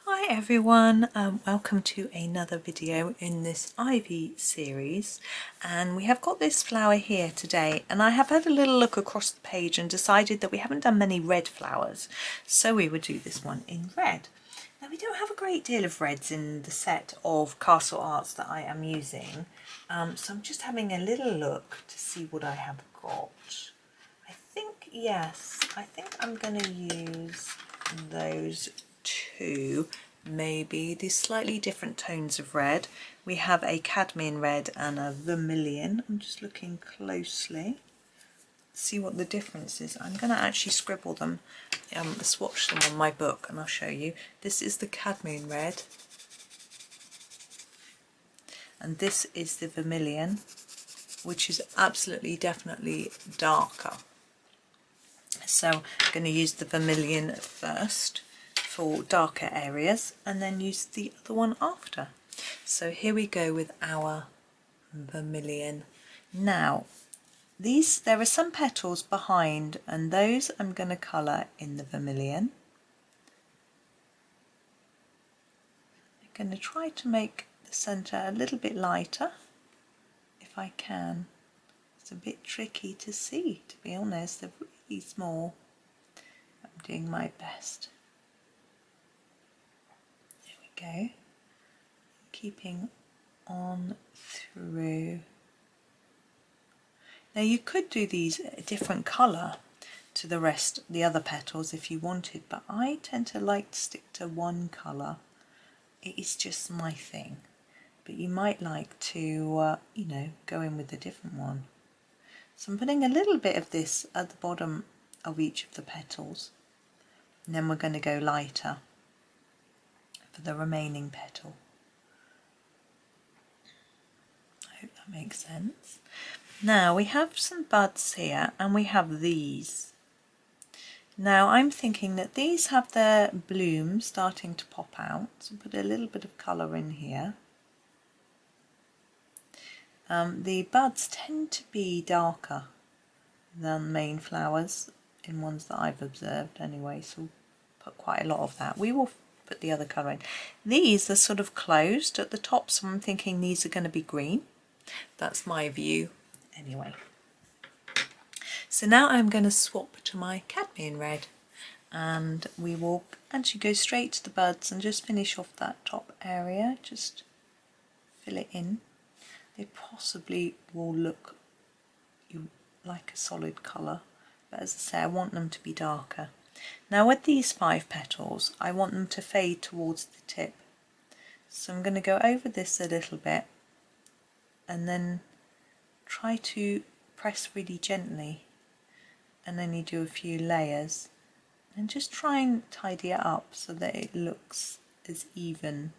Hi everyone, welcome to another video in this Ivy series, and we have got this flower here today, and I have had a little look across the page and decided that we haven't done many red flowers, so we would do this one in red. Now we don't have a great deal of reds in the set of Castle Arts that I am using, so I'm just having a little look to see what I have got. I think I'm going to use those two, maybe these slightly different tones of red. We have a cadmium red and a vermilion. I'm just looking closely, see what the difference is. I'm going to actually scribble them, swatch them on my book, and I'll show you. This is the cadmium red, and this is the vermilion, which is absolutely definitely darker. So I'm going to use the vermilion first for darker areas and then use the other one after. So here we go with our vermilion. Now there are some petals behind, and those I'm going to colour in the vermilion. I'm going to try to make the centre a little bit lighter if I can. It's a bit tricky to see, to be honest. They're really small. I'm doing my best. There we go. Keeping on through. Now you could do these a different colour to the other petals if you wanted, but I tend to like to stick to one colour. It is just my thing. But you might like to, go in with a different one. So I'm putting a little bit of this at the bottom of each of the petals, and then we're going to go lighter for the remaining petal. I hope that makes sense. Now we have some buds here, and we have these. Now I'm thinking that these have their bloom starting to pop out, so put a little bit of colour in here. The buds tend to be darker than main flowers in ones that I've observed anyway, so we'll put quite a lot of that. We will put the other colour in. These are sort of closed at the top, so I'm thinking these are going to be green. That's my view anyway. So now I'm going to swap to my cadmium red, and we will actually go straight to the buds and just finish off that top area, just fill it in. They possibly will look like a solid colour, but as I say, I want them to be darker. Now with these 5 petals, I want them to fade towards the tip. So I'm going to go over this a little bit and then try to press really gently, and then you do a few layers and just try and tidy it up so that it looks as even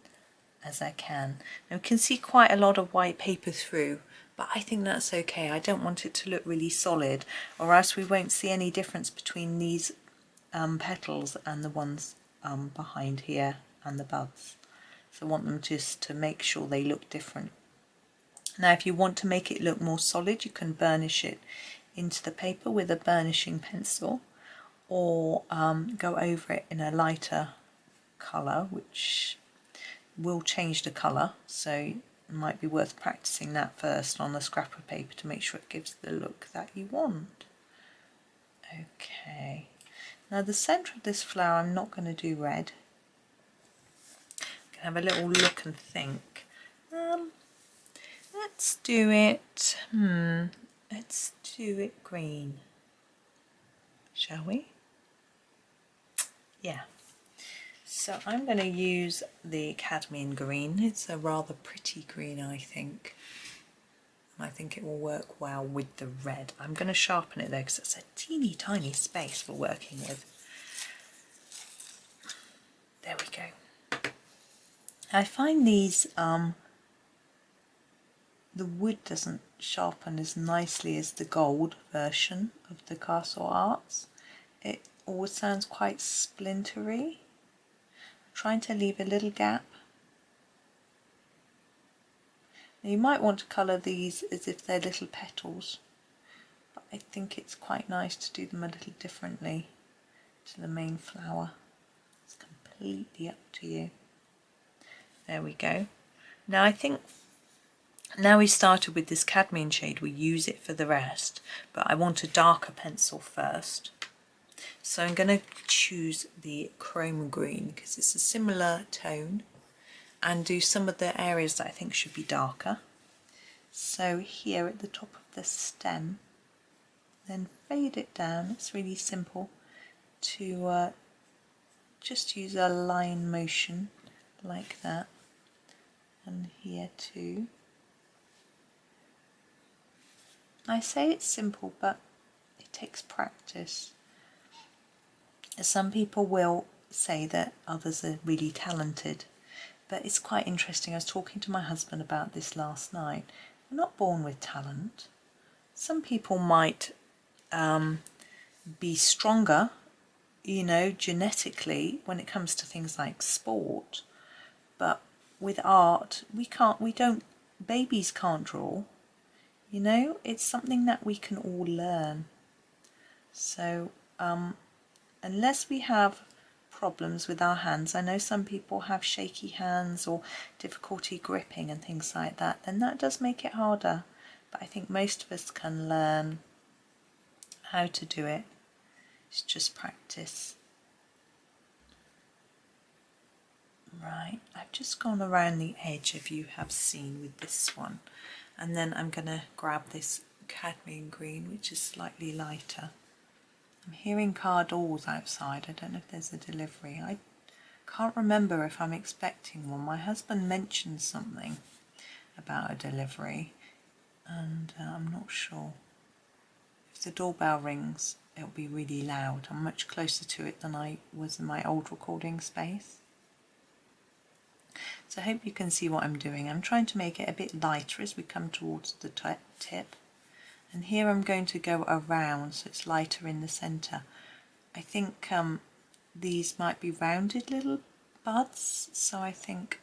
as I can. Now you can see quite a lot of white paper through, but I think that's okay. I don't want it to look really solid, or else we won't see any difference between these petals and the ones behind here and the buds. So I want them just to make sure they look different. Now if you want to make it look more solid, you can burnish it into the paper with a burnishing pencil, or go over it in a lighter colour, which will change the colour, so it might be worth practicing that first on a scrap of paper to make sure it gives the look that you want. Okay, now the centre of this flower I'm not going to do red. I'm going to have a little look and think. Let's do it, let's do it green, shall we? Yeah. So I'm going to use the cadmium green. It's a rather pretty green, I think. And I think it will work well with the red. I'm going to sharpen it though, because it's a teeny tiny space we're working with. There we go. I find these, the wood doesn't sharpen as nicely as the gold version of the Castle Arts. It always sounds quite splintery. Trying to leave a little gap. Now you might want to colour these as if they're little petals, but I think it's quite nice to do them a little differently to the main flower. It's completely up to you. There we go. Now I think now we started with this cadmium shade, we use it for the rest, but I want a darker pencil first. So I'm going to choose the chrome green because it's a similar tone, and do some of the areas that I think should be darker. So here at the top of the stem, then fade it down. It's really simple to just use a line motion like that, and here too. I say it's simple, but it takes practice. Some people will say that others are really talented, but it's quite interesting. I was talking to my husband about this last night. We're not born with talent. Some people might be stronger, you know, genetically when it comes to things like sport, but with art, babies can't draw, you know, it's something that we can all learn. So, unless we have problems with our hands, I know some people have shaky hands or difficulty gripping and things like that, then that does make it harder. But I think most of us can learn how to do it. It's just practice. Right, I've just gone around the edge, if you have seen, with this one. And then I'm going to grab this cadmium green, which is slightly lighter. I'm hearing car doors outside. I don't know if there's a delivery. I can't remember if I'm expecting one. My husband mentioned something about a delivery, and I'm not sure. If the doorbell rings, it'll be really loud. I'm much closer to it than I was in my old recording space. So I hope you can see what I'm doing. I'm trying to make it a bit lighter as we come towards the tip. And here I'm going to go around so it's lighter in the centre. I think these might be rounded little buds, so I think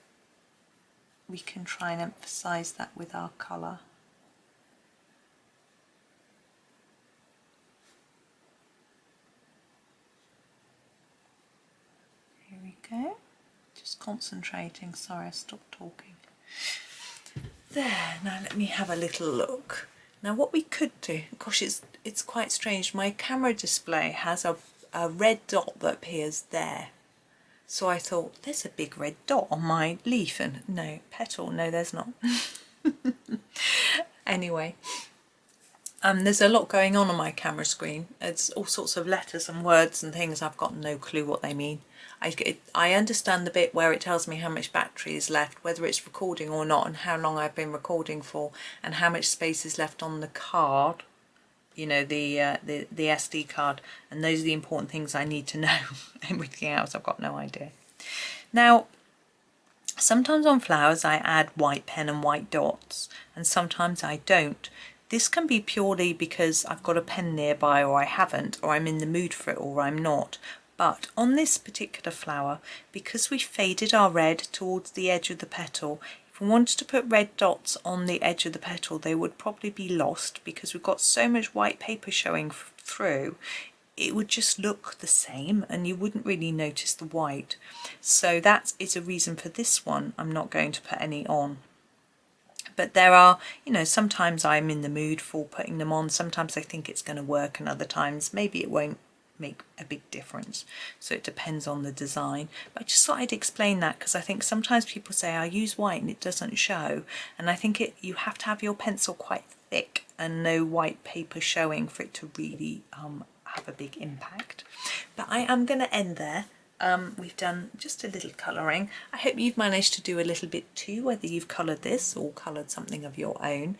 we can try and emphasise that with our colour. Here we go. Just concentrating. Sorry, I stopped talking. There, now let me have a little look. Now what we could do, gosh, it's quite strange. My camera display has a red dot that appears there. So I thought, there's a big red dot on my leaf, and no, petal, no there's not. Anyway, there's a lot going on my camera screen. It's all sorts of letters and words and things. I've got no clue what they mean. I understand the bit where it tells me how much battery is left, whether it's recording or not, and how long I've been recording for, and how much space is left on the card, you know, the SD card, and those are the important things I need to know. Everything else I've got no idea. Now, sometimes on flowers I add white pen and white dots, and sometimes I don't. This can be purely because I've got a pen nearby, or I haven't, or I'm in the mood for it, or I'm not. But on this particular flower, because we faded our red towards the edge of the petal, if we wanted to put red dots on the edge of the petal, they would probably be lost because we've got so much white paper showing through. It would just look the same and you wouldn't really notice the white. So that is a reason for this one. I'm not going to put any on. But there are, you know, sometimes I'm in the mood for putting them on. Sometimes I think it's going to work, and other times maybe it won't make a big difference. So it depends on the design. But I just thought I'd explain that because I think sometimes people say I use white and it doesn't show, and I think you have to have your pencil quite thick and no white paper showing for it to really have a big impact. But I am going to end there. We've done just a little colouring. I hope you've managed to do a little bit too, whether you've coloured this or coloured something of your own.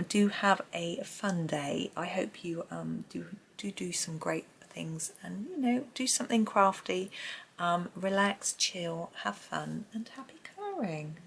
Do have a fun day. I hope you do some great things, and you know, do something crafty, relax, chill, have fun, and happy colouring.